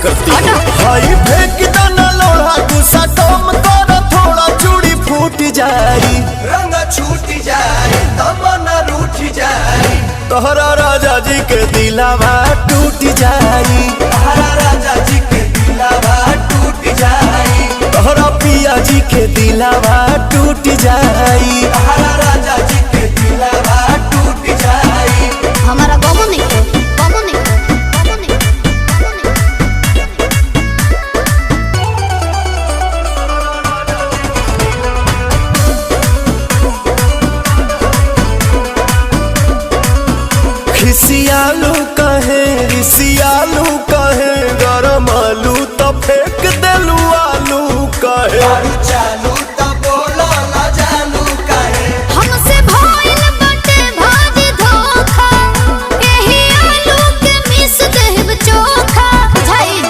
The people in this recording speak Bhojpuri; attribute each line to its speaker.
Speaker 1: करती है। हाई फेंक दाना लोढ़ा गुस्सा कम कर थोड़ा चूड़ी फूट जाई
Speaker 2: रंग छूट जाए तमन्ना रूठ जाए
Speaker 1: तोहरा राजा जी के दिलावा टूट जाई
Speaker 2: तोहरा राजा जी के दिलावा टूट जाए
Speaker 1: तोहरा पिया जी के दिलावा टूट जाई
Speaker 2: तोहरा राजा जी के दिलावा टूट जाए।
Speaker 3: हमारा बाबू नहीं बाबू नहीं बाबू नहीं
Speaker 1: खिसियालू कहे रिसियालू कहे गरम आलू तो